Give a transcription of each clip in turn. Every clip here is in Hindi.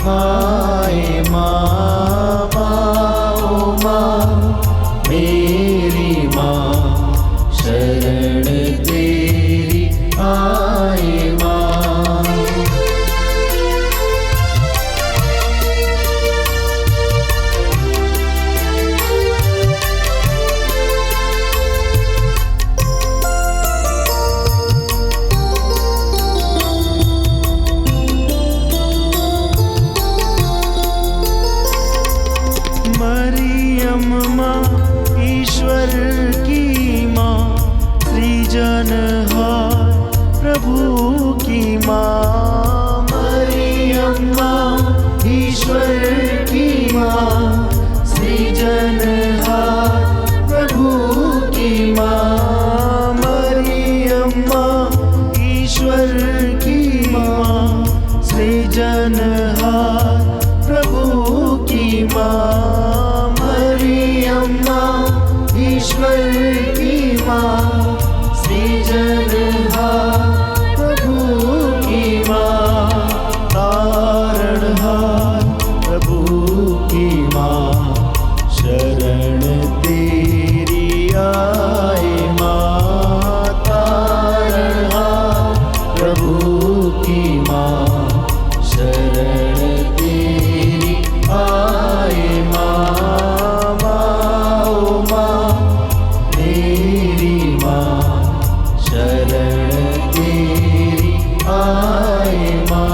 आए माँ, माँ माँ मेरी माँ, शरण तेरी आए माँ। मरियम माँ ईश्वर की माँ, सृजनहार प्रभु की माँ। मरियम माँ ईश्वर की माँ, सृजनहार प्रभु की माँ। मरियम माँ ईश्वर की माँ, सृजनहार प्रभु की माँ। मरियम माँ ईश्वर की माँ, सृजनहार प्रभु की माँ। तारणहार प्रभु की माँ, शरण तेरी आए माँ। तारणहार प्रभु की माँ, शरण तेरी आए माँ। माँ माँ मेरी माँ, शरण तेरी आए माँ।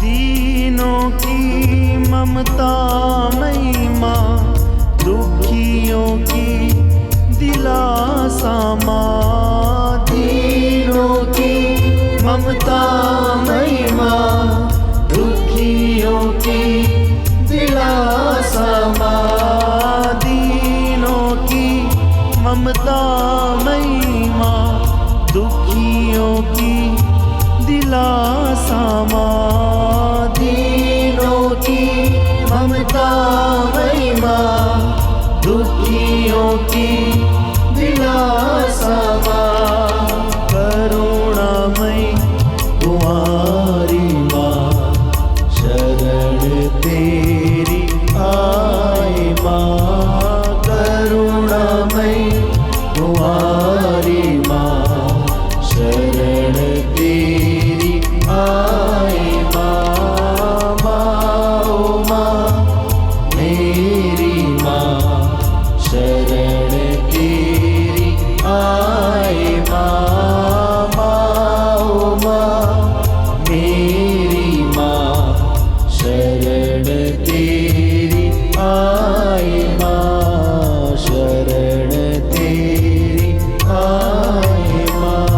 दीनों की ममता मई माँ, दुखियों की दिलासा माँ। दीनों की ममता मई माँ, दुखियों की दिलासा माँ। दीनों की ममता मई माँ, दुखियों की दिलासा माँ। दीनों की ममता मई माँ, दुखियों की दिलासा माँ। करुणामयी कुमारी माँ, शरण तेरी आए माँ। करुणामयी कुमारी माँ, शरण तेरी आए माँ। माँ माँ मेरी माँ, शरण तेरी आए माँ। माँ माँ मेरी माँ, शरण तेरी आए माँ। शरण तेरी आए माँ।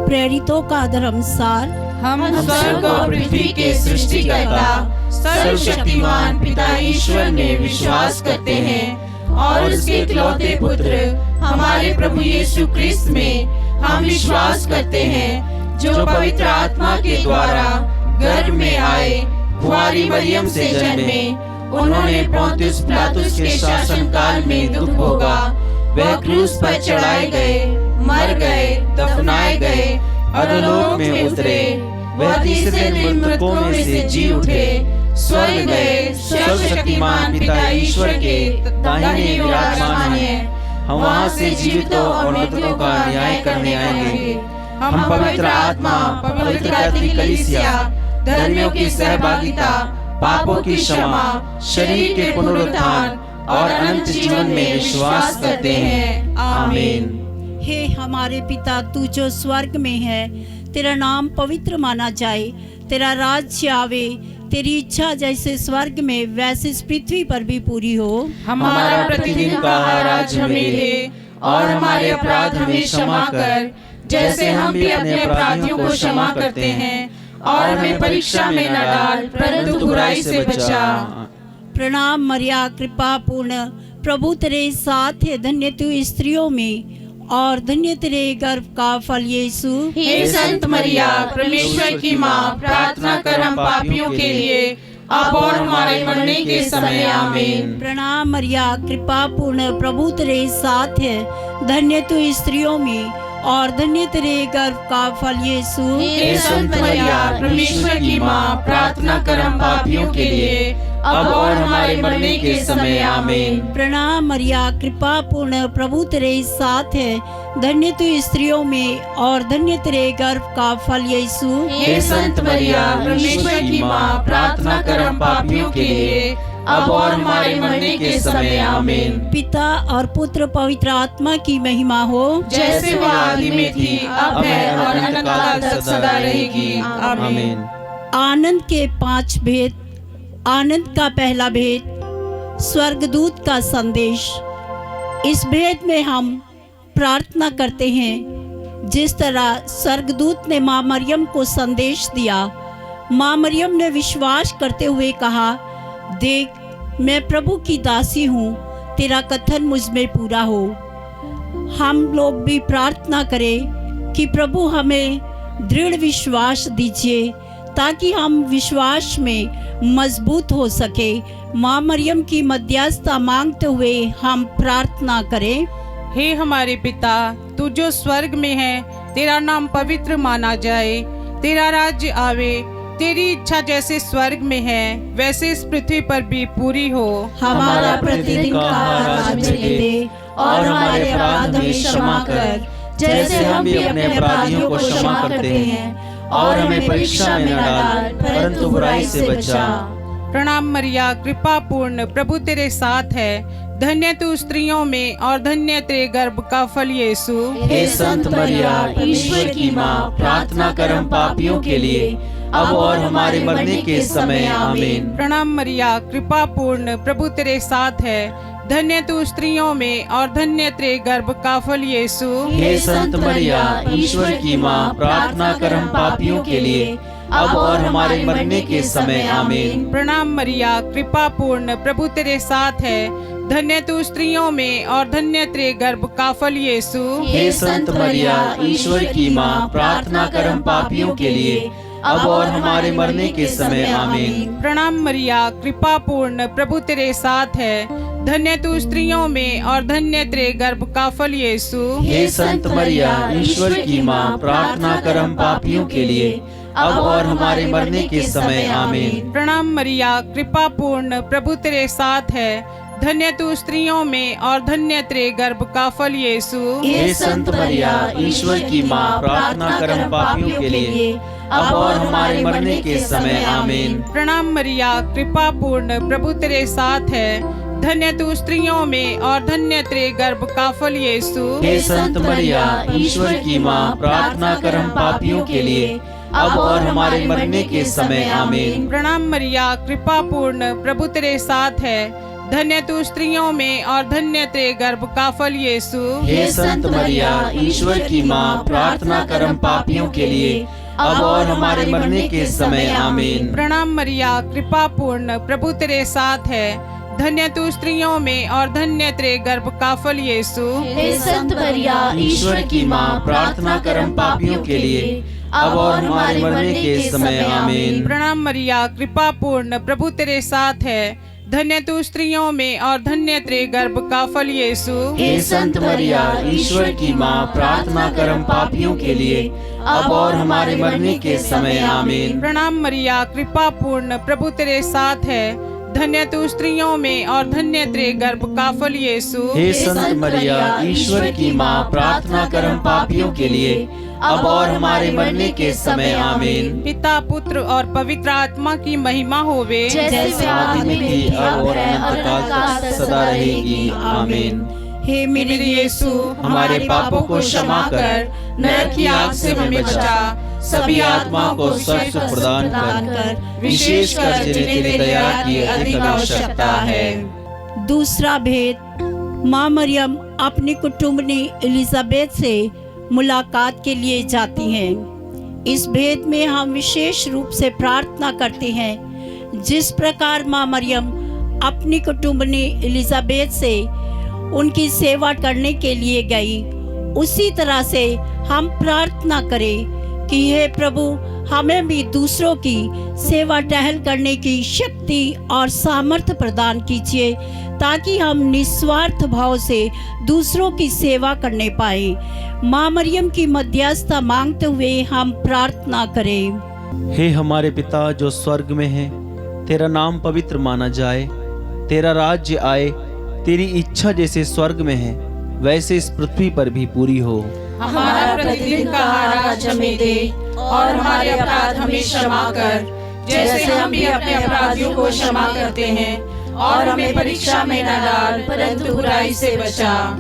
प्रेरितों का धर्मसार। हम स्वर्ग और पृथ्वी के सृष्टिकर्ता सर्वशक्तिमान पिता ईश्वर में विश्वास करते हैं और उसके इकलौते पुत्र हमारे प्रभु यीशु क्रिस्त में हम विश्वास करते हैं, जो पवित्र आत्मा के द्वारा गर्भ में आए, कुंवारी मरियम से जन्मे। उन्होंने पोंतियुस पिलातुस के शासन काल में दुख भोगा, वह क्रूस पर चढ़ाए गए, मर गए, दफनाए गए, अधोलोक में उतरे। वह तीसरे दिन मृतकों में से जी उठे, स्वर्ग गए, सर्वशक्तिमान पिता ईश्वर के दाहिने विराजमान हैं। हम वहाँ से जीवितों और मृतकों का न्याय करने आएंगे। हम पवित्र आत्मा, पवित्र कैथोलिक कलीसिया, धर्मियों की सहभागिता, पापों की क्षमा, शरीर के पुनरुत्थान और अनंत जीवन में विश्वास करते हैं। आमीन। हे हमारे पिता, तू जो स्वर्ग में है, तेरा नाम पवित्र माना जाए, तेरा राज्य आवे, तेरी इच्छा जैसे स्वर्ग में वैसे इस पृथ्वी पर भी पूरी हो। हमारा प्रतिदिन का आहार आज हमें दे और हमारे अपराध हमें क्षमा कर, जैसे हम भी अपने अपराधियों को क्षमा करते हैं, और हमें परीक्षा में न डाल, परंतु बुराई से बचा। प्रणाम मरिया, कृपा पूर्ण, प्रभु तेरे साथ है, धन्य तू स्त्रियों में और धन्य तेरे गर्भ का फल यीशु। हे संत मरिया, परमेश्वर की माँ, प्रार्थना कर हम पापियों के लिए, अब और हमारे मरने के समय, आमीन। प्रणाम मरिया, कृपा पूर्ण, प्रभु तेरे साथ है, धन्य तू स्त्रियों में और धन्य तेरे गर्भ का फल यीशु। हे संत मरिया, परमेश्वर की माँ, प्रार्थना कर हम पापियों के लिए, अब और हमारे मरने के समय, आमीन। प्रणाम मरिया, कृपा पूर्ण, प्रभु तेरे साथ है, धन्य तू स्त्रियों में और धन्य तेरे गर्भ का फल यीशु। हे संत मरिया, परमेश्वर की माँ, प्रार्थना कर हम पापियों के लिए, अब और हमारे मरने के समय, आमीन। पिता और पुत्र पवित्र आत्मा की महिमा हो, जैसे वह आदि में थी, अब है और अनंत तक सदा रहेगी, आमीन। आनंद के 5 भेद। आनंद का पहला भेद, स्वर्गदूत का संदेश। इस भेद में हम प्रार्थना करते हैं जिस तरह स्वर्गदूत ने माँ मरियम को संदेश दिया। माँ मरियम ने विश्वास करते हुए कहा, देख मैं प्रभु की दासी हूँ, तेरा कथन मुझ में पूरा हो। हम लोग भी प्रार्थना करें कि प्रभु हमें दृढ़ विश्वास दीजिए ताकि हम विश्वास में मजबूत हो सके। माँ मरियम की मध्यस्थता मांगते हुए हम प्रार्थना करें। हे हमारे पिता, तू जो स्वर्ग में है, तेरा नाम पवित्र माना जाए, तेरा राज्य आवे, तेरी इच्छा जैसे स्वर्ग में है वैसे इस पृथ्वी पर भी पूरी हो। हमारा प्रतिदिन का आहार आज हमें दे और हमारे अपराध हमें क्षमा कर, जैसे हम भी अपने अपराधियों को क्षमा करते हैं, और हमें परीक्षा में न डाल परंतु बुराई से बचा। प्रणाम मरिया, कृपा पूर्ण, प्रभु तेरे साथ है, धन्य तू स्त्रियों में और धन्य तेरे गर्भ का फल यीशु। हे संत मरिया, ईश्वर की माँ, प्रार्थना कर हम पापियों के लिए, अब और हमारे मरने के समय, आमीन। प्रणाम मरिया, कृपा पूर्ण, प्रभु तेरे साथ है, धन्य तू स्त्रियों में और धन्य तेरे गर्भ का फल यीशु। हे संत मरिया, ईश्वर की माँ, प्रार्थना कर हम पापियों के लिए, अब और हमारे मरने के समय, आमीन। प्रणाम मरिया, कृपा पूर्ण, प्रभु तेरे साथ है, धन्य तू स्त्रियों में और धन्य तेरे गर्भ का फल यीशु। हे संत मरिया, ईश्वर की माँ, प्रार्थना कर हम पापियों के लिए, अब और हमारे मरने के समय, आमीन। प्रणाम मरिया, कृपा पूर्ण, प्रभु तेरे साथ है, धन्य तू स्त्रियों में और धन्य तेरे गर्भ का फल यीशु। हे संत मरिया, ईश्वर की माँ, प्रार्थना कर हम पापियों के लिए, अब और हमारे मरने के समय, आमीन। प्रणाम मरिया, कृपा पूर्ण, प्रभु तेरे साथ है, धन्य तू स्त्रियों में और धन्य तेरे गर्भ का फल यीशु। हे संत मरिया, ईश्वर की माँ, प्रार्थना कर हम पापियों के लिए, अब और हमारे मरने के समय, आमीन। प्रणाम मरिया, कृपा पूर्ण, प्रभु तेरे साथ है, धन्य तू स्त्रियों में और धन्य तेरे गर्भ का फल यीशु। हे संत मरिया, ईश्वर की माँ, प्रार्थना कर हम पापियों के लिए, अब और हमारे मरने के समय, आमीन। प्रणाम मरिया, कृपा पूर्ण, प्रभु तेरे साथ है, धन्य तू स्त्रियों में और धन्य तेरे गर्भ का फल यीशु। हे संत मरिया, ईश्वर की माँ, प्रार्थना कर हम पापियों के लिए, अब और हमारे मरने के समय, आमीन। प्रणाम मरिया, कृपा पूर्ण, प्रभु तेरे साथ है, धन्य तू स्त्रियों में और धन्य तेरे गर्भ का फल यीशु। हे संत मरिया, ईश्वर की माँ, प्रार्थना कर हम पापियों के लिए, अब और हमारे मरने के समय, आमीन। प्रणाम मरिया, कृपा पूर्ण, प्रभु तेरे साथ है, धन्य तू स्त्रियों में और धन्य तेरे गर्भ का फल यीशु। हे संत मरिया, ईश्वर की माँ, प्रार्थना कर हम पापियों के लिए, अब और हमारे मरने के समय, आमीन। प्रणाम मरिया, कृपा पूर्ण, प्रभु तेरे साथ है, धन्य तू स्त्रियों में और धन्य तेरे गर्भ का फल यीशु। हे संत मरिया, ईश्वर की माँ, प्रार्थना कर हम पापियों के लिए, अब और हमारे मरने के समय, आमीन। पिता, पुत्र और पवित्र आत्मा की महिमा होवे, जैसे आदि में थी, अब और अनंत काल तक सदा रहेगी, आमीन। हे मेरे यीशु, हमारे पापों को क्षमा कर, नरक की आग से हमें बचा, सभी आत्माओं को स्वर्ग सुख प्रदान कर, विशेषकर जिन्हें तेरी दया की अधिक आवश्यकता है। दूसरा भेद, माँ मरियम अपनी कुटुंबनी एलिजाबेथ से मुलाकात के लिए जाती हैं। इस भेद में हम विशेष रूप से प्रार्थना करते हैं जिस प्रकार माँ मरियम अपनी कुटुंबनी एलिजाबेथ से उनकी सेवा करने के लिए गई, उसी तरह से हम प्रार्थना करें कि हे प्रभु, हमें भी दूसरों की सेवा टहल करने की शक्ति और सामर्थ्य प्रदान कीजिए, ताकि हम निस्वार्थ भाव से दूसरों की सेवा करने पाए। माँ मरियम की मध्यस्थता मांगते हुए हम प्रार्थना करें। हे हमारे पिता जो स्वर्ग में है, तेरा नाम पवित्र माना जाए, तेरा राज्य आए, तेरी इच्छा जैसे स्वर्ग में है वैसे इस पृथ्वी पर भी पूरी हो। हमारा प्रतिदिन का आहार आज हमें दे, और हमारे अपराध हमें क्षमा कर, जैसे हम भी अपने अपराधियों को क्षमा करते हैं, और हमें परीक्षा में न डाल, परंतु बुराई से बचा।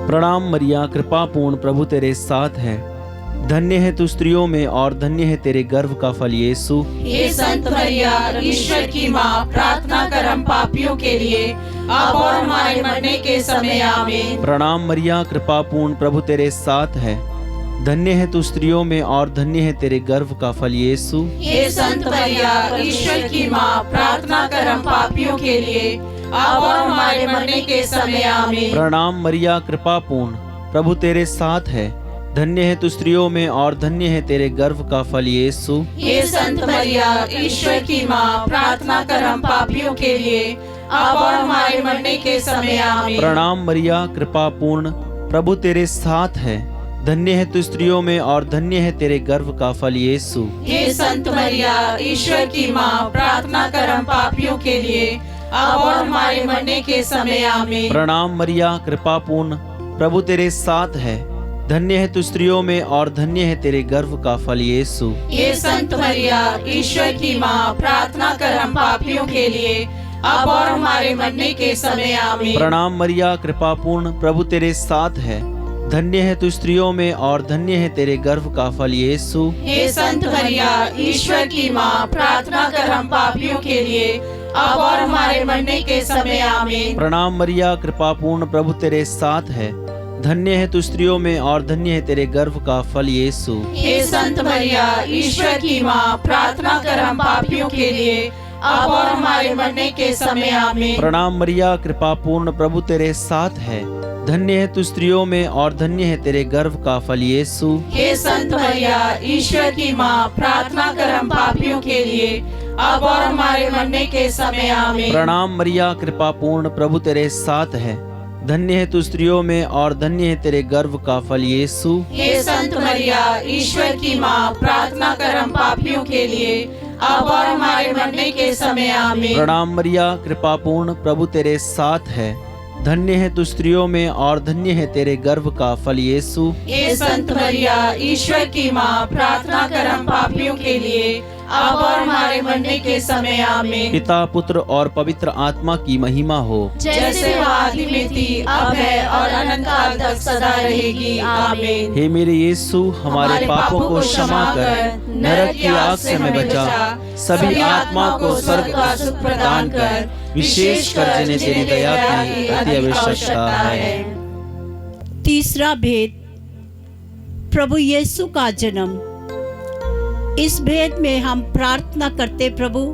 प्रणाम मरिया, कृपा पूर्ण, प्रभु तेरे साथ है, धन्य है तू स्त्रियों में और धन्य है तेरे गर्भ का फल यीशु। हे संत मरिया, ईश्वर की माँ, प्रार्थना कर हम पापियों के लिए, अब और हमारे मरने के समय आमीन। प्रणाम मरिया, कृपा पूर्ण, प्रभु तेरे साथ है, धन्य है तू स्त्रियों में और धन्य है तेरे गर्भ का फल यीशु। हे संत मरिया, ईश्वर की माँ, प्रार्थना कर हम पापियों के लिए, अब और हमारे मरने के समय आमीन। प्रणाम मरिया, कृपा पूर्ण, प्रभु तेरे साथ है, धन्य है तू स्त्रियों में और धन्य है तेरे गर्भ का फल यीशु। हे संत मरिया, ईश्वर की माँ, प्रार्थना कर हम पापियों के लिए, अब और हमारे मरने के समय आमीन। प्रणाम मरिया, कृपा पूर्ण, प्रभु तेरे साथ है, धन्य है तू स्त्रियों में और धन्य है तेरे गर्भ का फल यीशु। हे संत मरिया, ईश्वर की माँ, प्रार्थना कर हम पापियों के लिए, अब और हमारे मरने के समय आमीन। प्रणाम मरिया, कृपा पूर्ण, प्रभु तेरे साथ है, धन्य है तू स्त्रियों में और धन्य है तेरे गर्भ का फल यीशु। हे संत मरिया, ईश्वर की माँ, प्रार्थना कर हम पापियों के लिए, अब और हमारे मरने के समय आमीन। प्रणाम मरिया, कृपा पूर्ण, प्रभु तेरे साथ है, धन्य है तू स्त्रियों में और धन्य है तेरे गर्भ का फल यीशु। हे संत मरिया, ईश्वर की माँ, प्रार्थना कर हम पापियों के लिए, अब और हमारे मरने के समय आमीन। प्रणाम मरिया, कृपा पूर्ण, प्रभु तेरे साथ है, धन्य है तू स्त्रियों में और धन्य है तेरे गर्भ का फल यीशु। हे संत मरिया, ईश्वर की माँ, प्रार्थना कर हम पापियों के लिए, अब और हमारे मरने के समय आमीन। प्रणाम मरिया, कृपा पूर्ण, प्रभु तेरे साथ है, धन्य है तू स्त्रियों में और धन्य है तेरे गर्भ का फल यीशु। हे संत मरिया, ईश्वर की माँ, प्रार्थना कर हम पापियों के लिए, अब और हमारे मरने के समय आमीन। प्रणाम मरिया, कृपा पूर्ण, प्रभु तेरे साथ है, धन्य है तू स्त्रियों में और धन्य है तेरे गर्भ का फल यीशु। हे संत मरिया, ईश्वर की माँ, प्रार्थना कर हम पापियों के लिए, अब और हमारे मरने के समय आमीन। प्रणाम मरिया, कृपा पूर्ण, प्रभु तेरे साथ है, धन्य है तू स्त्रियों में और धन्य है तेरे गर्भ का फल यीशु। हे संत मरिया, ईश्वर की माँ, प्रार्थना कर हम पापियों के लिए, अब और हमारे मरने के समय आमीन। पिता, पुत्र और पवित्र आत्मा की महिमा हो, जैसे वो आदि में थी, अब है और अनंत काल तक सदा रहेगी, आमीन। हे मेरे यीशु, हमारे पापों को क्षमा कर, नरक की आग से हमें बचा, सभी आत्मा को स्वर्ग का सुख प्रदान कर, विशेष कर जिन्हें तेरी दया की अति आवश्यकता है। तीसरा भेद, प्रभु यीशु का जन्म। इस भेद में हम प्रार्थना करते, प्रभु,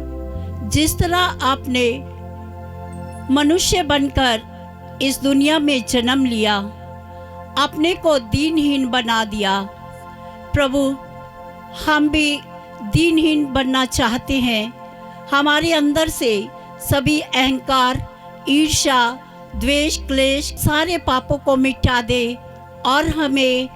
जिस तरह आपने मनुष्य बनकर इस दुनिया में जन्म लिया, अपने को दीनहीन बना दिया, प्रभु हम भी दीनहीन बनना चाहते हैं। हमारे अंदर से सभी अहंकार, ईर्ष्या, द्वेष, क्लेश, सारे पापों को मिटा दे और हमें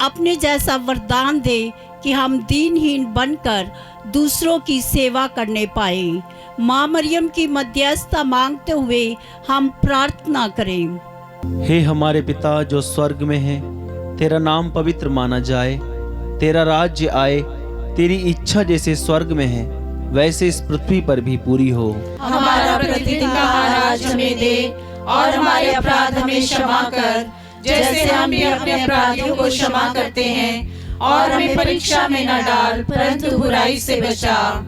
अपने जैसा वरदान दे कि हम दीनहीन बनकर दूसरों की सेवा करने पाए। माँ मरियम की मध्यस्थता मांगते हुए हम प्रार्थना करें। हे हमारे पिता जो स्वर्ग में है, तेरा नाम पवित्र माना जाए, तेरा राज्य आए, तेरी इच्छा जैसे स्वर्ग में है वैसे इस पृथ्वी पर भी पूरी हो। हमारा प्रतिदिन का आहार आज हमें दे, और हमारे अपराध हमें क्षमा कर, जैसे हम भी अपने अपराधियों को क्षमा करते हैं, और हमें परीक्षा में न डाल, परंतु बुराई से बचा।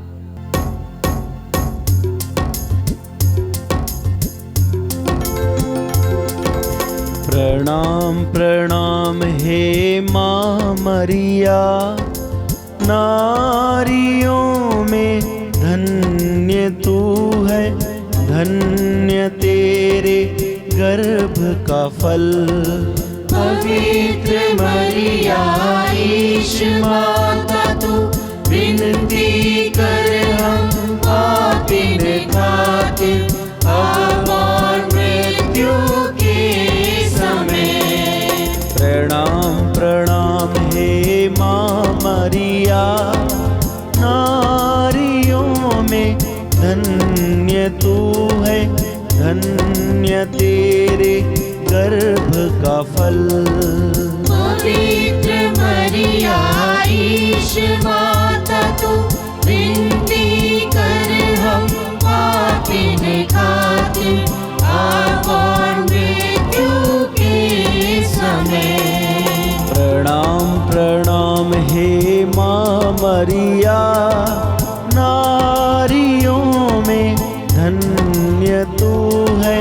प्रणाम प्रणाम हे माँ मरिया, नारियों में धन्य तू है, धन्य तेरे गर्भ का फल। पवित्र मरिया ईश माता तू विनती कर हम पापिन खातिर अब और मृत्यु के समय। प्रणाम प्रणाम हे माँ मरिया, नारियों में धन्य तू है, धन्य तेरे गर्भ का फल। पवित्र मरिया ईश माता तू विनती कर हम पापिन खातिर अब और मृत्यु के समय। प्रणाम प्रणाम हे माँ मरिया, नारियों में धन्य तू है,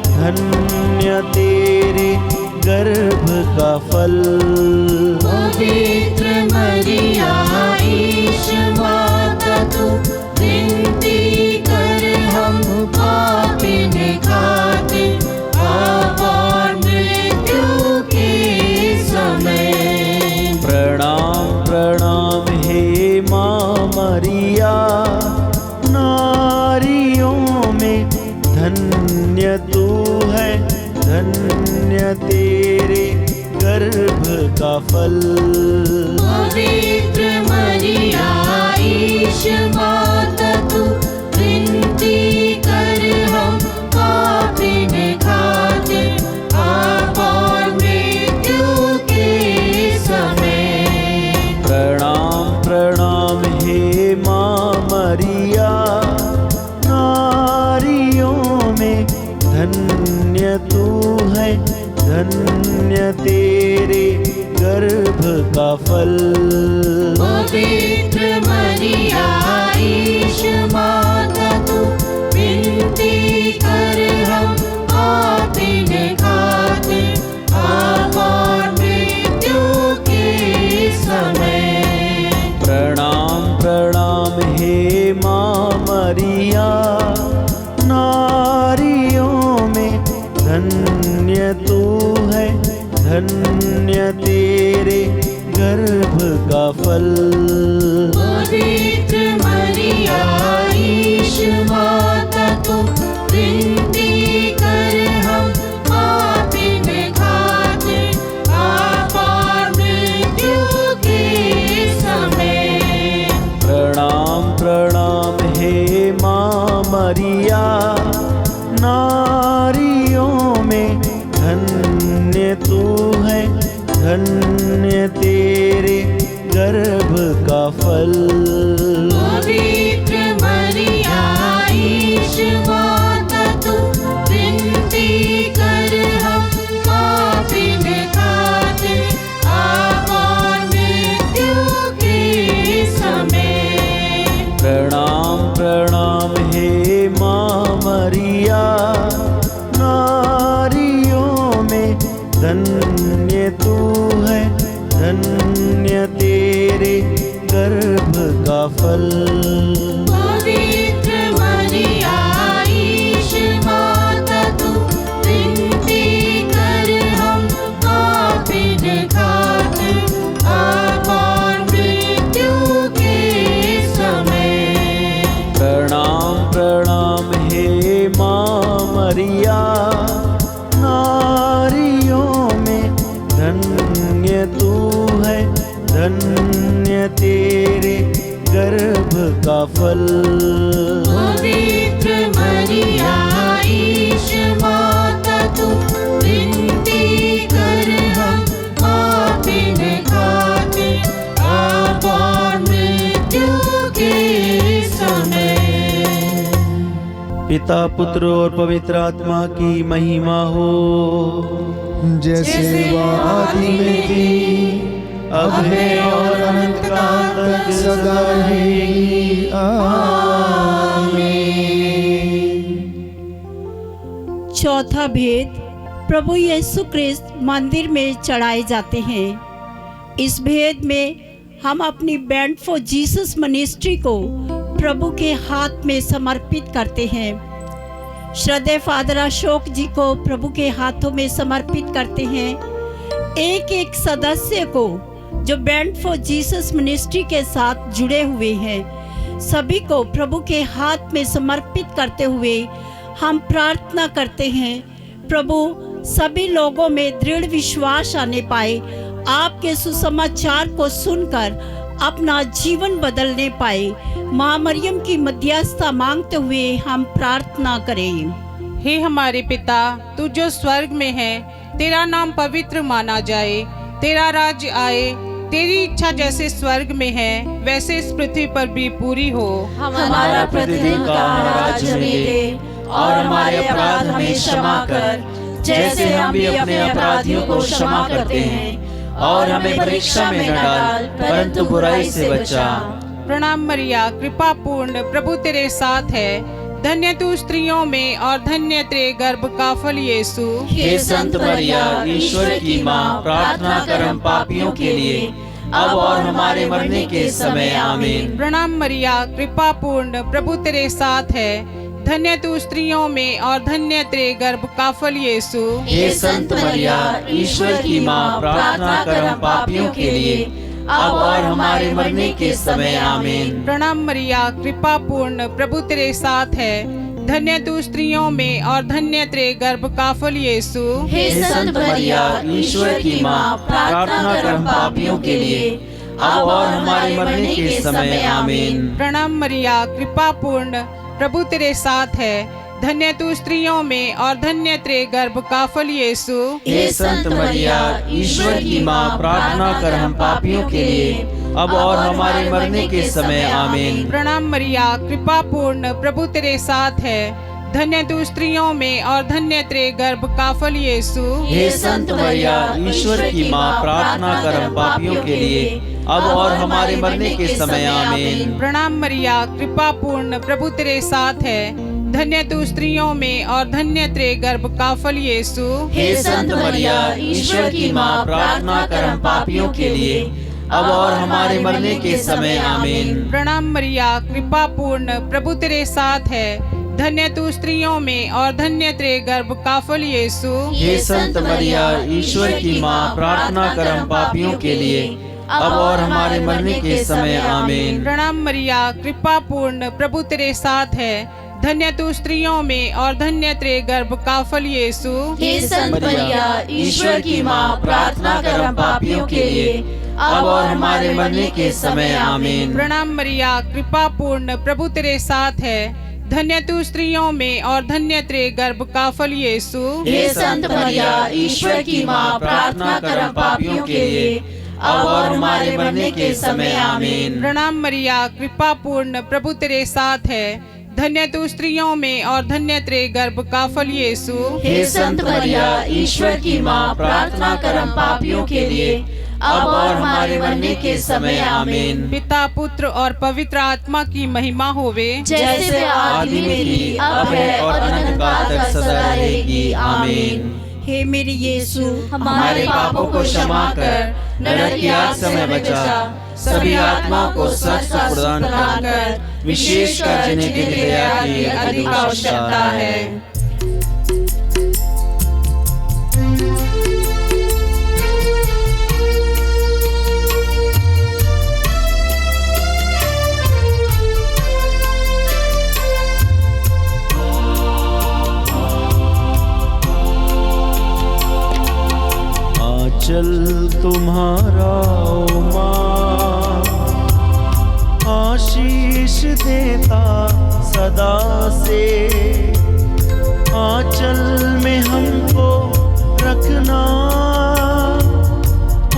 धन्य तेरे गर्भ का फल। पवित्र मरिया ईश माता तू विनती कर हम पापिन खातिर अब और मृत्यु के समय। प्रणाम प्रणाम हे माँ मरिया, नारियों में धन्य तू है, धन्य तेरे गर्भ का फल। पवित्र मरिया ईश माता तू विनती कर हम पापिन खातिर अब और मृत्यु के समय। प्रणाम प्रणाम हे माँ मरिया, नारियों में धन्य तू है, धन्य तेरे गर्भ का फल। पवित्र मरिया ईश माता तू विनती कर हम पापिन खातिर अब और मृत्यु के समय। प्रणाम प्रणाम हे माँ मरिया, नारियों में धन्य तू है, धन्य तेरे गर्भ का फल। पवित्र मरिया ईश माता तू विनती कर हम पापिन खातिर अब और मृत्यु के समय। प्रणाम प्रणाम हे माँ मरिया, नारियों में धन्य तू है, धन्य तेरे गर्भ का फल। पवित्र मरिया ईश माता तू विनती कर हम पापिन खातिर अब और मृत्यु के समय। प्रणाम प्रणाम हे माँ मरिया, नारियों में धन्य तू है, धन्य तेरे गर्भ का फल। पवित्र मरिया ईश माता तू विनती कर हम पापिन खातिर अब और मृत्यु के समय। प्रणाम प्रणाम हे माँ मरिया, नारियों में धन्य तू है, धन्य तेरे गर्भ का फल। पवित्र मरिया ईश माता तू विनती कर हम पापिन खातिर अब और मृत्यु के समय। पिता पुत्र और पवित्र आत्मा की महिमा हो, जैसे वह आदि में थी, अब है और अनंत काल तक सदा रहेगी। आमीन। चौथा भेद, प्रभु यीशु क्रिस्त मंदिर में चढ़ाए जाते हैं। इस भेद में हम अपनी बैंड फॉर जीसस मिनिस्ट्री को प्रभु के हाथ में समर्पित करते हैं। श्रद्धेय फादर अशोक जी को प्रभु के हाथों में समर्पित करते हैं। एक एक सदस्य को जो बैंड फॉर जीसस मिनिस्ट्री के साथ जुड़े हुए हैं, सभी को प्रभु के हाथ में समर्पित करते हुए हम प्रार्थना करते हैं, प्रभु सभी लोगों में दृढ़ विश्वास आने पाए, आपके सुसमाचार को सुनकर अपना जीवन बदलने पाए। माँ मरियम की मध्यस्थता मांगते हुए हम प्रार्थना करें। हे हमारे पिता, तू जो स्वर्ग में है, तेरा नाम पवित्र माना जाए, तेरा राज्य आए, तेरी इच्छा जैसे स्वर्ग में है वैसे इस पृथ्वी पर भी पूरी हो। हमारा प्रतिदिन का आज हमें दे, और हमारे अपराध हमें क्षमा कर, जैसे हम भी अपने अपराधियों को क्षमा करते हैं, और हमें परीक्षा में न डाल, परंतु बुराई से बचा। प्रणाम मरिया, कृपा पूर्ण, प्रभु तेरे साथ है, धन्य तू स्त्रियों में और धन्य तेरे गर्भ का फल यीशु। हे संत मरिया, ईश्वर की माँ, प्रार्थना कर हम पापियों के लिए, अब और हमारे मरने के समय। आमीन। प्रणाम मरिया, कृपा पूर्ण, प्रभु तेरे साथ है, धन्य तू स्त्रियों में और धन्य तेरे गर्भ का फल यीशु। हे संत मरिया, ईश्वर की माँ, प्रार्थना कर हम पापियों के लिए, अब और हमारे मरने के समय। आमीन। प्रणाम मरिया, कृपा पूर्ण, प्रभु तेरे साथ है, धन्य तू स्त्रियों में और धन्य तेरे गर्भ का फल यीशु। हे संत मरिया, ईश्वर की माँ, प्रार्थना कर हम पापियों के लिए, अब और हमारे मरने के समय। आमीन। प्रणाम मरिया, कृपा पूर्ण, प्रभु तेरे साथ है, धन्य तू स्त्रियों में और धन्य तेरे गर्भ का फल यीशु। हे संत मरिया, ईश्वर की माँ, प्रार्थना कर हम पापियों के लिए, अब और हमारे मरने के समय। आमीन। प्रणाम मरिया, कृपा पूर्ण, प्रभु तेरे साथ है, धन्य तू स्त्रियों में और धन्य तेरे गर्भ का फल यीशु। हे संत मरिया, ईश्वर की माँ, प्रार्थना कर हम पापियों के लिए, अब और हमारे मरने के समय। आमीन। प्रणाम मरिया, कृपा पूर्ण, प्रभु तेरे साथ है, धन्य तू स्त्रियों में और धन्य तेरे गर्भ का फल यीशु। हे संत मरिया, ईश्वर की माँ, प्रार्थना कर हम पापियों के लिए, अब और हमारे मरने के समय। आमीन। प्रणाम मरिया, कृपा पूर्ण, प्रभु तेरे साथ है, धन्य तू स्त्रियों में और धन्य तेरे गर्भ का फल यीशु। हे संत मरिया, ईश्वर की माँ, प्रार्थना कर हम पापियों के लिए, अब और हमारे मरने के समय। आमीन। प्रणाम मरिया, कृपा पूर्ण, प्रभु तेरे साथ है, धन्य तू स्त्रियों में और धन्य तेरे गर्भ का फल यीशु। हे संत मरिया, ईश्वर की माँ, प्रार्थना कर हम पापियों के लिए, अब और हमारे मरने के समय। आमीन। प्रणाम मरिया, कृपा पूर्ण, प्रभु तेरे साथ है, धन्य तू स्त्रियों में और धन्य तेरे गर्भ का फल यीशु। हे संत मरिया, ईश्वर की माँ, प्रार्थना कर हम पापियों के लिए, अब और हमारे मरने के समय। आमीन। प्रणाम मरिया, कृपा पूर्ण, प्रभु तेरे साथ है, धन्य तू स्त्रियों में और धन्य तेरे गर्भ का फल यीशु। हे संत मरिया, ईश्वर की माँ, प्रार्थना कर हम पापियों के लिए, अब और हमारे मरने के समय। आमीन। पिता, पुत्र और पवित्र आत्मा की महिमा होवे, जैसे आदि में थी, अब है और अनंत काल तक सदा रहेगी। आमीन। हे मेरे यीशु, हमारे पापों को क्षमा कर, नरक की आग से हमें बचा, सभी आत्माओं को स्वर्ग का सुख प्रदान कर, विशेषकर जिन्हें तेरी दया की अधिक आवश्यकता है। चल तुम्हारा ओ माँ, आशीष देता सदा से, आंचल में हमको रखना,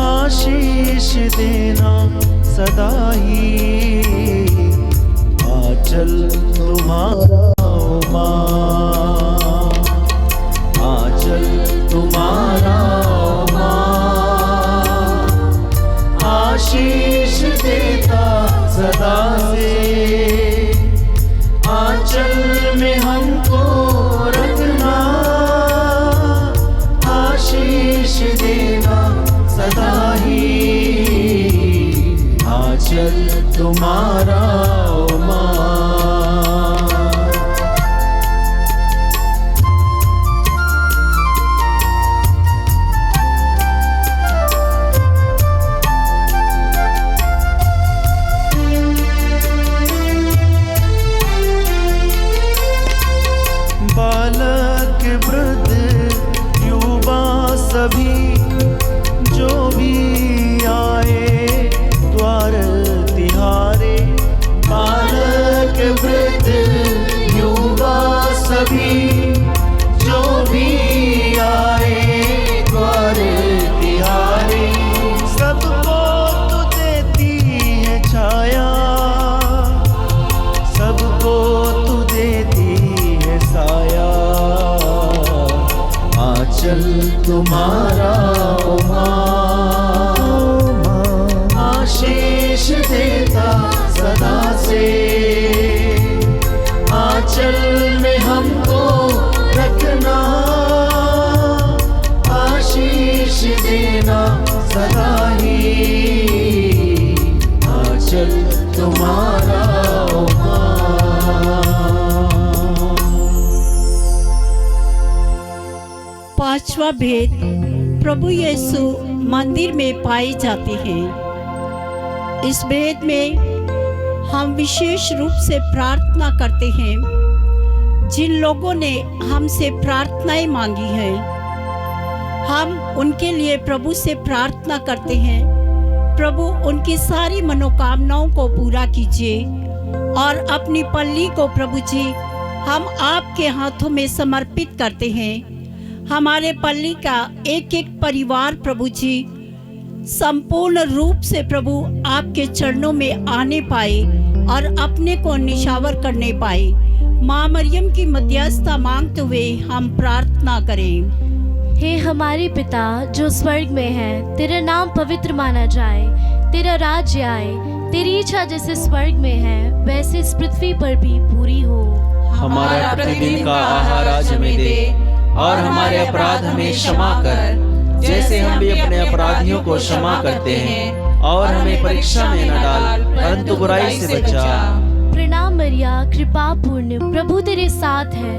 आशीष देना सदा ही, आंचल तुम्हारा ओ माँ, आंचल तुम्हारा आशीष देता सदा से, आंचल में हमको रखना, आशीष देना सदा ही, आंचल तुम्हारा ओ माँ। सभी जो भी आए द्वार तिहारे, बालक वृद्ध युवा सभी जो भी आए द्वार तिहारे, सबको तू देती है छाया, सबको तू देती है साया, आंचल तुम्हारा ओ माँ, आशीष देता सदा से, आंचल में हमको रखना, आशीष देना सदा ही, आंचल तुम्हारा ओ माँ। पांचवा भेद, प्रभु यीशु मंदिर में पाए जाते हैं। इस भेद में हम विशेष रूप से प्रार्थना करते हैं। जिन लोगों ने हमसे प्रार्थनाएं मांगी हैं, हम उनके लिए प्रभु से प्रार्थना करते हैं। प्रभु उनकी सारी मनोकामनाओं को पूरा कीजिए और अपनी पल्ली को प्रभु जी हम आपके हाथों में समर्पित करते हैं। हमारे पल्ली का एक एक परिवार प्रभु जी संपूर्ण रूप से प्रभु आपके चरणों में आने पाए और अपने को निशावर करने पाए। माँ मरियम की मध्यस्थता मांगते हुए हम प्रार्थना करें। हे हमारे पिता जो स्वर्ग में है, तेरा नाम पवित्र माना जाए, तेरा राज्य आए, तेरी इच्छा जैसे स्वर्ग में है वैसे इस पृथ्वी पर भी पूरी हो। हमारा प्रतिदिन का आहार आज हमें दे और हमारे अपराध हमें क्षमा कर, जैसे हम भी अपने अपराधियों को क्षमा करते हैं, और हमें परीक्षा में न डाल परंतु बुराई से बचा। प्रणाम मरिया, कृपा पूर्ण, प्रभु तेरे साथ है,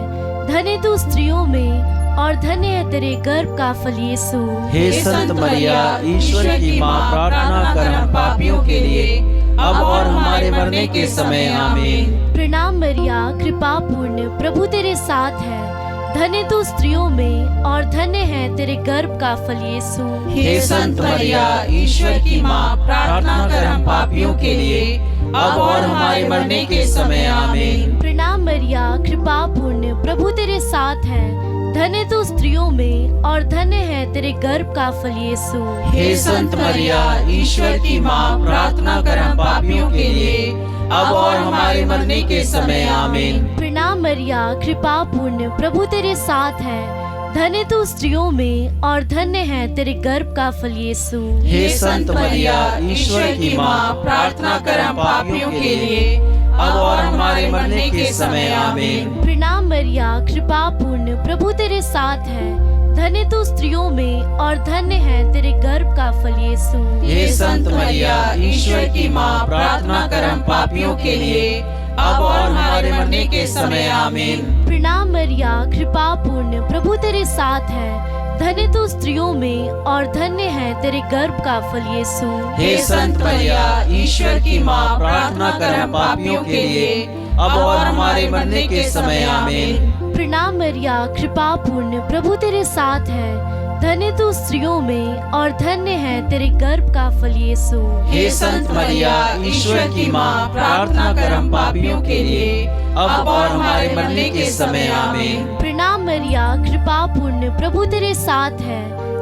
धन्य तू स्त्रियों में और धन्य है तेरे गर्भ का फल यीशु। हे संत मरिया, ईश्वर की माँ, प्रार्थना कर हम पापियों के लिए अब और हमारे मरने के समय आमीन। प्रणाम मरिया, कृपा पूर्ण, प्रभु तेरे साथ है, धन्य तू स्त्रियों में और धन्य है तेरे गर्भ का फल यीशु। हे संत मरिया, ईश्वर की माँ, प्रार्थना कर हम पापियों के लिए अब और हमारे मरने के समय आमीन। प्रणाम मरिया, कृपा पूर्ण, प्रभु तेरे साथ है, धन्य तू स्त्रियों में और धन्य है तेरे गर्भ का फल यीशु। हे संत मरिया, ईश्वर की माँ, प्रार्थना कर हम पापियों के लिए अब और हमारे मरने के समय आमीन। प्रणाम मरिया, कृपा पूर्ण, प्रभु तेरे साथ है, धन्य तू स्त्रियों में और धन्य है तेरे गर्भ का फल यीशु। हे संत मरिया, ईश्वर की माँ, प्रार्थना कर हम पापियों के लिए अब और हमारे मरने के समय आमीन। प्रणाम मरिया, कृपा पूर्ण, प्रभु तेरे साथ है, धन्य तू स्त्रियों में और धन्य है तेरे गर्भ का फल यीशु। हे संत मरिया, ईश्वर की माँ, प्रार्थना कर हम पापियों के लिए अब और हमारे मरने के समय आमीन। प्रणाम मरिया, कृपा पूर्ण, प्रभु तेरे साथ है, धन्य तू स्त्रियों में और धन्य है तेरे गर्भ का फल यीशु। हे संत मरिया, ईश्वर की माँ, प्रार्थना कर हम पापियों के लिए अब और हमारे मरने के समय आमीन। प्रणाम मरिया, कृपा पूर्ण, प्रभु तेरे साथ है, धन्य तू स्त्रियों में और धन्य है तेरे गर्भ का फल यीशु। हे संत मरिया, ईश्वर की माँ, प्रार्थना कर हम पापियों के लिए अब और हमारे मरने के समय आमीन। प्रणाम मरिया, कृपा पूर्ण, प्रभु तेरे साथ है,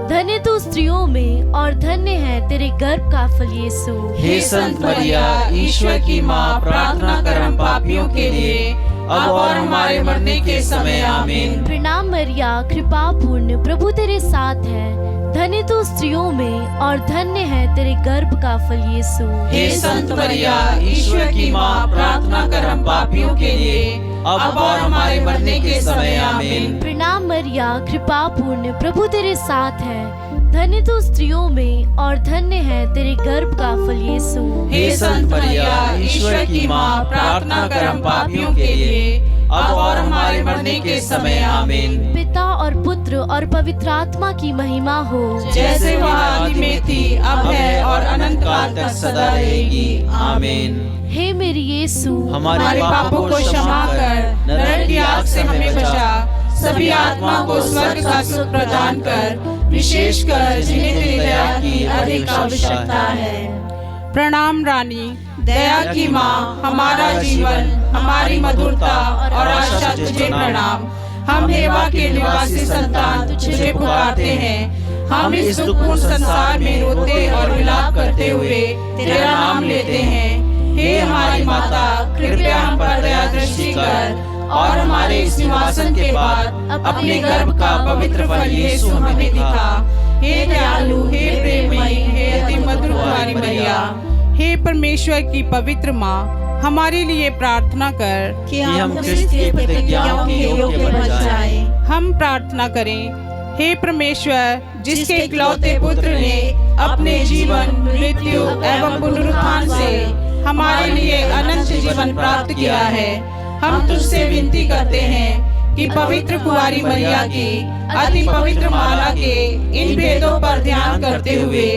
धन्य तू स्त्रियों में और धन्य है तेरे गर्भ का फल यीशु। हे संत मरिया, ईश्वर की माँ, प्रार्थना कर हम पापियों के लिए अब और हमारे मरने के समय आमीन। प्रणाम मरिया, कृपा पूर्ण, प्रभु तेरे साथ है, धन्य तू स्त्रियों में और धन्य है तेरे गर्भ का फल यीशु। हे संत मरिया, ईश्वर की माँ, प्रार्थना कर हम पापियों के लिए अब और हमारे मरने के समय आमीन। प्रणाम मरिया, कृपा पूर्ण, प्रभु तेरे साथ है, धन्य तू स्त्रियों में और धन्य है तेरे गर्भ का फल यीशु। हे संत मरिया, ईश्वर की माँ, प्रार्थना कर हम पापियों के लिए अब और हमारे मरने के समय आमीन। पिता और पुत्र और पवित्र आत्मा की महिमा हो, जैसे वह आदि में थी, अब है और अनंत काल तक सदा रहेगी, आमीन। हे मेरी यीशु, हमारे पापों को क्षमा कर, नरक की आग से हमें बचा, सभी आत्मा को स्वर्ग का सुख प्रदान कर विशेषकर जिन्हें तेरी दया की अधिक आवश्यकता है। प्रणाम रानी, दया की माँ, हमारा जीवन, हमारी मधुरता और आशा तुझे प्रणाम। हम हेवा के निवासी संतान तुझे पुकारते हैं। हम इस दुखपूर्ण संसार में रोते और विलाप करते हुए तेरा नाम लेते हैं। हे हमारी माता, कृपया हम पर दया दृष्टि कर और हमारे इस निवासन के बाद अपने गर्भ का पवित्र फल यीशु हमें दिखा। हे दयालु, हे प्रेममयी, हे अति मधुर कुमारी मरिया, हे परमेश्वर की पवित्र माँ, हमारे लिए प्रार्थना कर कि हम हम क्रिस्त की प्रतिज्ञाओं के योग्य बन जाएं। हम प्रार्थना करें। हे परमेश्वर, जिसके इकलौते पुत्र ने अपने जीवन, मृत्यु एवं पुनरुत्थान से हमारे लिए अनंत जीवन प्राप्त किया है, हम तुझसे विनती करते हैं कि पवित्र कुंवारी मरिया की अति पवित्र माला के इन भेदों पर ध्यान करते हुए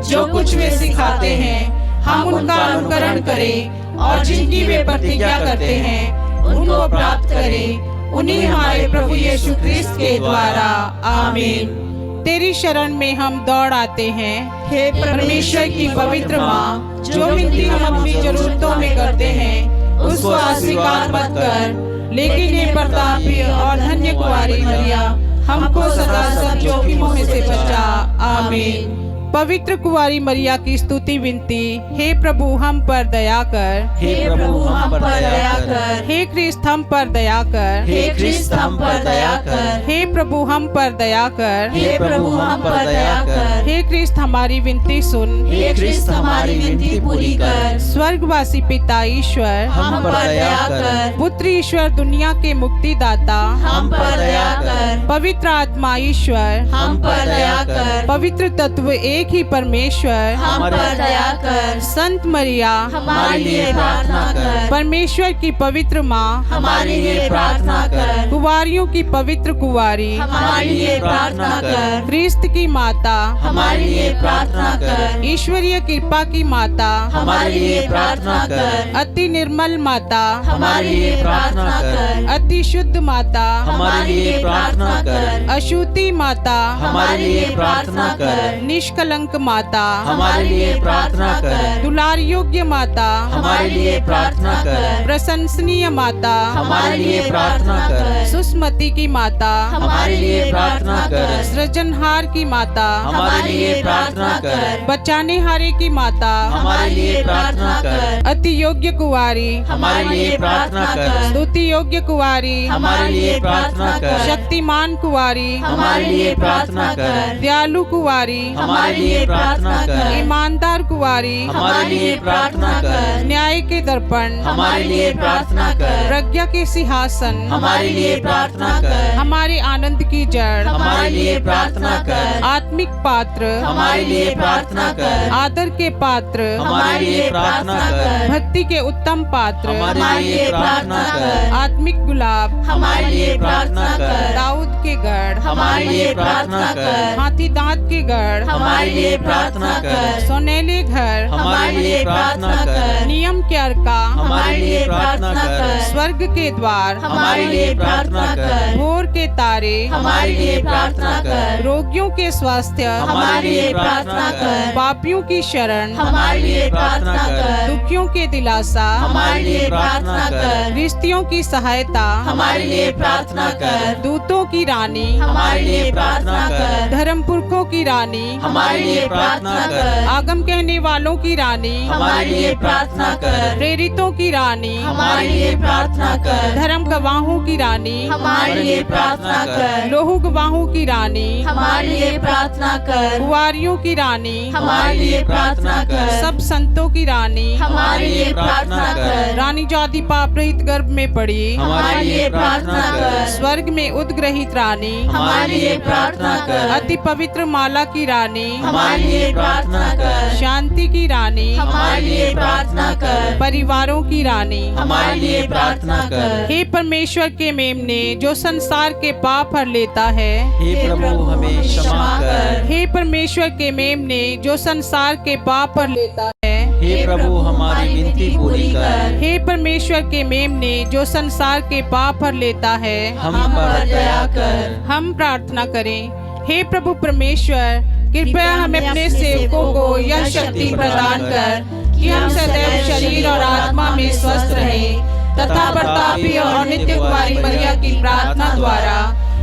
जो कुछ वे सिखाते हैं, हम उनका अनुकरण करें और जिनकी वे प्रतिज्ञा करते हैं उनको प्राप्त करें। उन्हीं हमारे प्रभु यीशु क्रिस्त के द्वारा, आमीन। तेरी शरण में हम दौड़ आते हैं। हे परमेश्वर की पवित्र माँ, जो विनती हम अपनी जरूरतों में करते हैं उसको अस्वीकार मत कर, लेकिन ये प्रतापी और धन्य कुंवारी मरिया, हमको सदा सब जोखिमों में से बचा। आमीन। पवित्र कुंवारी मरिया की स्तुति विनती। हे प्रभु, हम पर दया कर। हे प्रभु, हम पर दया कर। हे क्रिस्त, हम पर दया कर। हे क्रिस्त, हम पर दया कर। हे प्रभु, हम पर दया कर। हे प्रभु, हम पर दया कर। हे क्रिस्त, हमारी विनती सुन। हे क्रिस्त, हमारी विनती पूरी कर। स्वर्गवासी पिता ईश्वर, हम पर दया कर। पुत्र ईश्वर, दुनिया के मुक्तिदाता, हम पर दया कर। पवित्र आत्मा ईश्वर, हम पर दया कर। पवित्र तत्व एक ही परमेश्वर, हम पर दया कर। संत मरिया, हमारे लिए प्रार्थना कर। परमेश्वर की पवित्र माँ, हमारे लिए प्रार्थना कर। कुंवारियों की पवित्र कुंवारी, हमारे लिए प्रार्थना कर। क्रिस्त की माता, हमारे लिए प्रार्थना कर। ईश्वरीय कृपा की माता, हमारे लिए प्रार्थना कर। अति निर्मल माता, हमारे लिए प्रार्थना कर। अति शुद्ध माता, हमारे लिए प्रार्थना कर। अशुद्धि माता, हमारे लिए प्रार्थना कर। निष्कलंक माता, हमारे लिए प्रार्थना कर। दुलार योग्य माता, हमारे लिए प्रार्थना कर। प्रशंसनीय माता, हमारे लिए प्रार्थना कर। सुस्मति की माता, हमारे लिए प्रार्थना कर। सृजनहार की माता, हमारे लिए प्रार्थना कर। बचाने हारे की माता, हमारे लिए प्रार्थना कर। अति योग्य कुंवारी, हमारे लिए प्रार्थना कर। स्तुति योग्य कुंवारी, हमारे लिए प्रार्थना कर। शक्तिमान कुंवारी, हमारे लिए प्रार्थना कर। दयालु कुंवारी, हमारे लिए प्रार्थना कर। ईमानदार कुंवारी, हमारे लिए प्रार्थना कर। न्याय के दर्पण, हमारे लिए प्रार्थना कर। प्रज्ञा के सिंहासन, हमारे लिए प्रार्थना कर। हमारे आनंद की जड़, हमारे लिए प्रार्थना कर। आत्मिक पात्र, हमारे लिए प्रार्थना कर। आदर के पात्र, हमारे लिए प्रार्थना कर। भक्ति के उत्तम पात्र, हमारे लिए प्रार्थना कर। आत्मिक गुलाब, हमारे लिए प्रार्थना कर। दाऊद के गढ़, हमारे लिए प्रार्थना कर। हाथी दांत के गढ़, हमारे लिए प्रार्थना कर। सोनेले घर, हमारे लिए प्रार्थना कर। नियम के अर्का, हमारे लिए प्रार्थना कर। स्वर्ग के द्वार, हमारे लिए प्रार्थना कर। भोर के तारे, हमारे लिए प्रार्थना कर। रोगियों के स्वास्थ्य, हमारे लिए प्रार्थना कर। पापियों की शरण, हमारे लिए प्रार्थना कर। दुखियों के दिलासा, हमारे लिए प्रार्थना कर। रिश्तियों की सहायता, हमारे लिए प्रार्थना कर। दूतों की रानी, हमारे लिए प्रार्थना कर। धर्म पुरखों की रानी, हमारे लिए प्रार्थना कर। आगम कहने वालों की रानी, हमारे लिए प्रार्थना कर। प्रेरितों की रानी, हमारे लिए प्रार्थना कर। धर्म गवाहों की रानी, हमारे लिए प्रार्थना कर। लोहू गवाहों की रानी, हमारे लिए प्रार्थना कर। कुंवारियों की रानी, हमारे लिए प्रार्थना कर। सब संतों की रानी, हमारे लिए प्रार्थना कर। रानी जाति पाप रहित गर्भ में पड़ी, हमारे लिए प्रार्थना कर। स्वर्ग में उद्ग्रहित रानी, हमारे लिए प्रार्थना कर। अति पवित्र माला की रानी, हमारे लिए प्रार्थना कर। शांति की रानी, हमारे लिए प्रार्थना कर। परिवारों की रानी, हमारे लिए प्रार्थना कर। हे परमेश्वर के मेमने, जो संसार के पाप हर लेता है, हे प्रभु, हमें क्षमा कर। हे परमेश्वर के मेमने, जो संसार के पाप हर लेता है, हे प्रभु, हमारी विनती पूरी कर। हे परमेश्वर के मेमने, जो संसार के पाप हर लेता है, हम पर दया कर। हम प्रार्थना करें। हे प्रभु परमेश्वर, कृपया हमें अपने सेवकों को यह शक्ति प्रदान कर कि हम सदैव शरीर और आत्मा में स्वस्थ रहें तथा प्रतापी और नित्य कुमारी मरिया की प्रार्थना द्वारा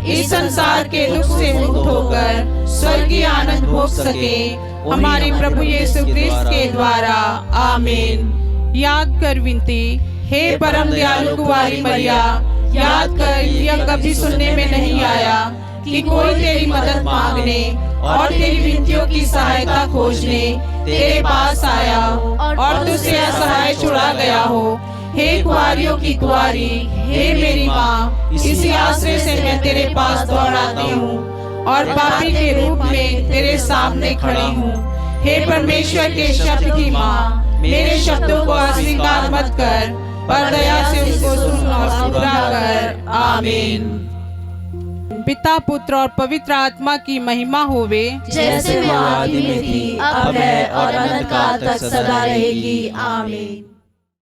इस संसार के दुख से मुक्त होकर स्वर्गीय आनंद भोग सके, हमारे प्रभु यीशु क्रिस्त के द्वारा। आमीन। याद कर विनती। हे परम दयालु कुमारी मरिया, याद कर यह कभी सुनने में नहीं आया कि कोई तेरी मदद मांगने और तेरी विनतियों की सहायता खोजने तेरे पास आया और तुझसे असहाय छुड़ा गया हो। हे कुआरियों की कुआरी, हे मेरी माँ, इसी आश्रय से मैं तेरे पास दौड़ आती हूँ और पापी के रूप में तेरे सामने खड़ी हूँ। हे परमेश्वर के शब्द की माँ, मेरे शब्दों को अस्वीकार मत कर, पर दया से उसको सुन और पूरा कर। आमीन। पिता, पुत्र और पवित्र आत्मा की महिमा होवे, जैसे वह आदि में थी, अब है और अनंत काल तक सदा रहेगी। आमीन।